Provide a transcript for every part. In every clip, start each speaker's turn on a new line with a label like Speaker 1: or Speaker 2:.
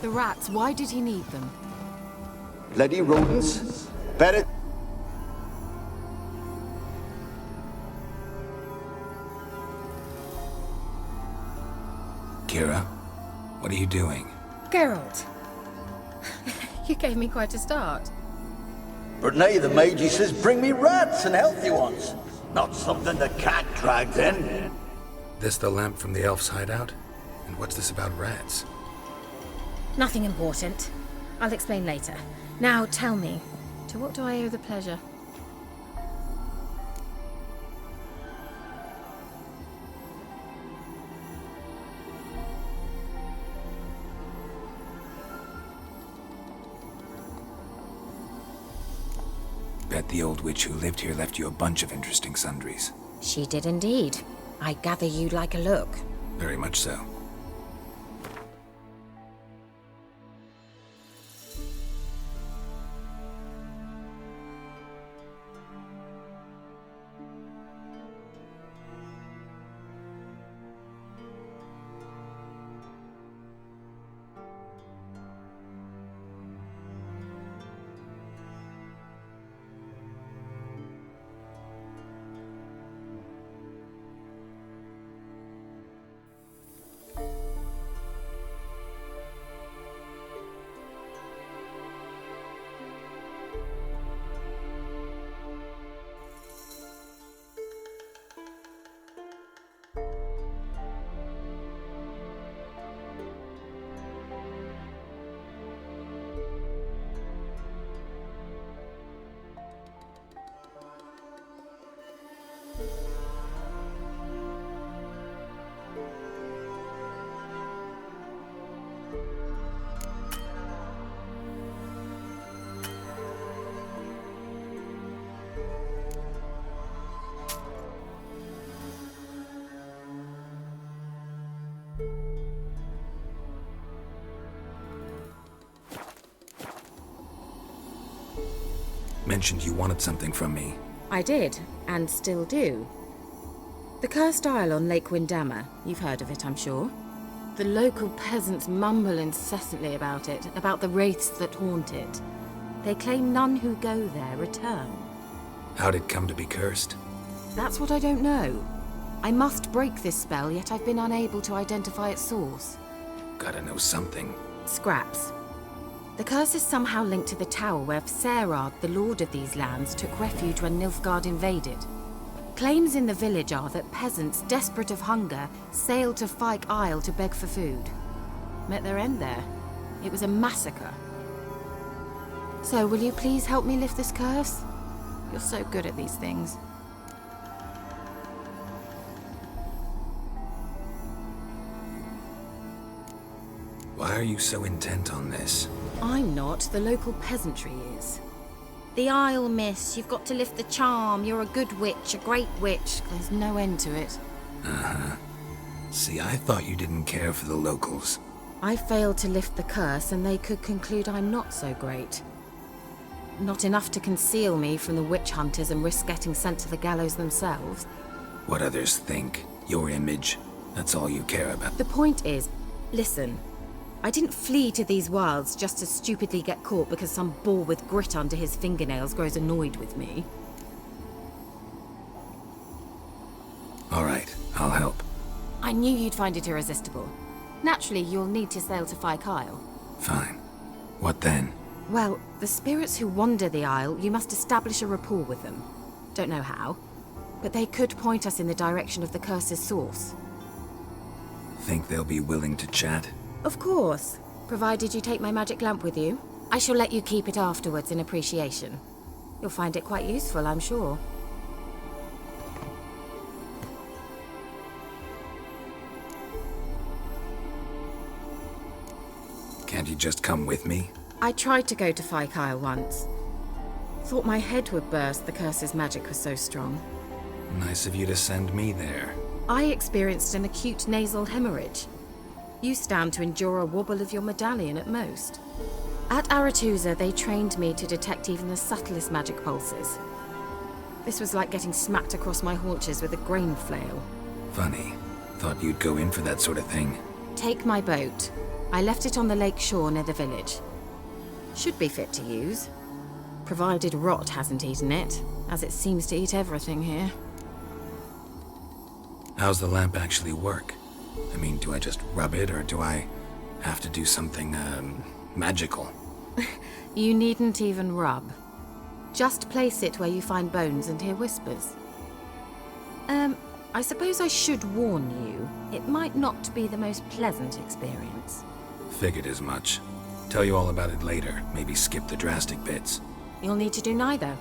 Speaker 1: The rats, why did he need them?
Speaker 2: Bloody rodents. Better...
Speaker 3: Kira, what are you doing?
Speaker 1: Geralt. You gave me quite a start.
Speaker 2: But now the Magi says bring me rats and healthy ones. Not something the cat dragged in.
Speaker 3: This the lamp from the elf's hideout? And what's this about rats?
Speaker 1: Nothing important. I'll explain later. Now tell me, to what do I owe the pleasure?
Speaker 3: Bet the old witch who lived here left you a bunch of interesting sundries.
Speaker 1: She did indeed. I gather you'd like a look.
Speaker 3: Very much so. Mentioned you wanted something from me.
Speaker 1: I did, and still do. The Cursed Isle on Lake Windammer. You've heard of it, I'm sure. The local peasants mumble incessantly about it, about the wraiths that haunt it. They claim none who go there return.
Speaker 3: How'd it come to be cursed?
Speaker 1: That's what I don't know. I must break this spell, yet I've been unable to identify its source.
Speaker 3: Gotta know something.
Speaker 1: Scraps. The curse is somehow linked to the tower where Serard, the lord of these lands, took refuge when Nilfgaard invaded. Claims in the village are that peasants, desperate of hunger, sailed to Fyke Isle to beg for food. Met their end there. It was a massacre. So, will you please help me lift this curse? You're so good at these things.
Speaker 3: Why are you so intent on this?
Speaker 1: I'm not. The local peasantry is. The Isle, miss. You've got to lift the charm. You're a good witch, a great witch. There's no end to it.
Speaker 3: Uh-huh. See, I thought you didn't care for the locals.
Speaker 1: I failed to lift the curse, and they could conclude I'm not so great. Not enough to conceal me from the witch hunters and risk getting sent to the gallows themselves.
Speaker 3: What others think, your image, that's all you care about.
Speaker 1: The point is, listen, I didn't flee to these wilds just to stupidly get caught because some boar with grit under his fingernails grows annoyed with me.
Speaker 3: All right, I'll help.
Speaker 1: I knew you'd find it irresistible. Naturally, you'll need to sail to Fyke Isle.
Speaker 3: Fine. What then?
Speaker 1: Well, the spirits who wander the Isle, you must establish a rapport with them. Don't know how, but they could point us in the direction of the curse's source.
Speaker 3: Think they'll be willing to chat?
Speaker 1: Of course, provided you take my magic lamp with you. I shall let you keep it afterwards in appreciation. You'll find it quite useful, I'm sure.
Speaker 3: Can't you just come with me?
Speaker 1: I tried to go to Fyke Isle once. Thought my head would burst, the curse's magic was so strong.
Speaker 3: Nice of you to send me there.
Speaker 1: I experienced an acute nasal hemorrhage. You stand to endure a wobble of your medallion at most. At Aretusa, they trained me to detect even the subtlest magic pulses. This was like getting smacked across my haunches with a grain flail.
Speaker 3: Funny. Thought you'd go in for that sort of thing.
Speaker 1: Take my boat. I left it on the lake shore near the village. Should be fit to use. Provided rot hasn't eaten it, as it seems to eat everything here.
Speaker 3: How's the lamp actually work? I mean, do I just rub it, or do I have to do something, magical?
Speaker 1: You needn't even rub. Just place it where you find bones and hear whispers. I suppose I should warn you, it might not be the most pleasant experience.
Speaker 3: Figured as much. Tell you all about it later, maybe skip the drastic bits.
Speaker 1: You'll need to do neither.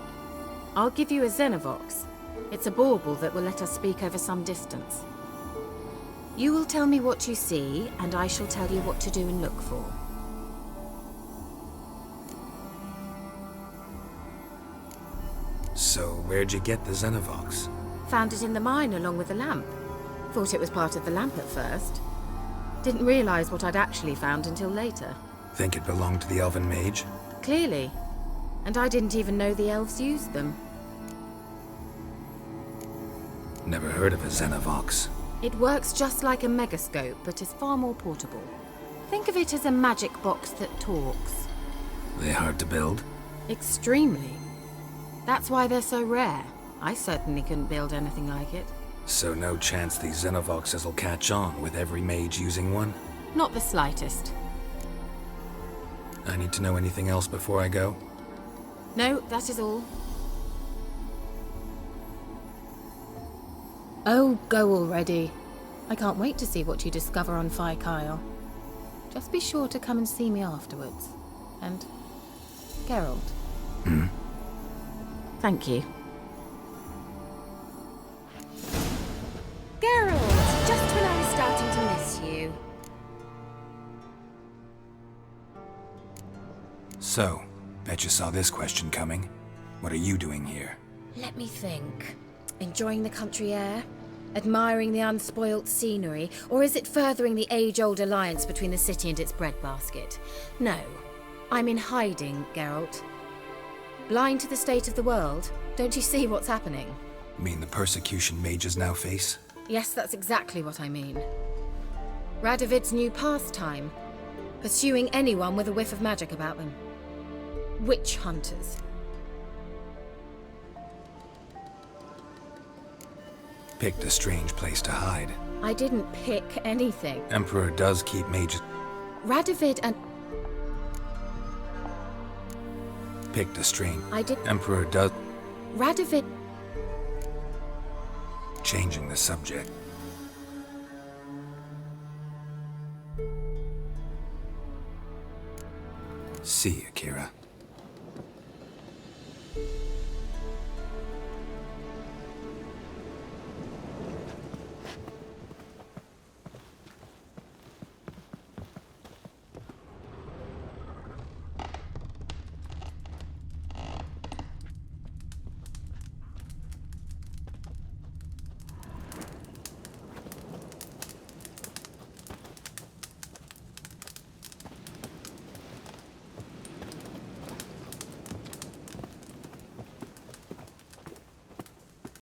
Speaker 1: I'll give you a Xenovox. It's a bauble that will let us speak over some distance. You will tell me what you see, and I shall tell you what to do and look for.
Speaker 3: So, where'd you get the Xenovox?
Speaker 1: Found it in the mine along with the lamp. Thought it was part of the lamp at first. Didn't realize what I'd actually found until later.
Speaker 3: Think it belonged to the elven mage?
Speaker 1: Clearly. And I didn't even know the elves used them.
Speaker 3: Never heard of a Xenovox.
Speaker 1: It works just like a megascope, but is far more portable. Think of it as a magic box that talks.
Speaker 3: They hard to build?
Speaker 1: Extremely. That's why they're so rare. I certainly couldn't build anything like it.
Speaker 3: So no chance these Xenovoxes will catch on with every mage using one?
Speaker 1: Not the slightest.
Speaker 3: I need to know anything else before I go?
Speaker 1: No, that is all. Oh, go already. I can't wait to see what you discover on Phi Kyle. Just be sure to come and see me afterwards. And Geralt. Thank you. Geralt! Just when I was starting to miss you.
Speaker 3: So, bet you saw this question coming. What are you doing here?
Speaker 1: Let me think. Enjoying the country air? Admiring the unspoilt scenery? Or is it furthering the age-old alliance between the city and its breadbasket? No. I'm in hiding, Geralt. Blind to the state of the world? Don't you see what's happening?
Speaker 3: Mean the persecution mages now face?
Speaker 1: Yes, that's exactly what I mean. Radovid's new pastime. Pursuing anyone with a whiff of magic about them. Witch hunters.
Speaker 3: Picked a strange place to hide.
Speaker 1: I didn't pick anything.
Speaker 3: Emperor does keep mages.
Speaker 1: Radovid and...
Speaker 3: Picked a strange...
Speaker 1: I did...
Speaker 3: Emperor does...
Speaker 1: Radovid...
Speaker 3: Changing the subject. See you, Kira.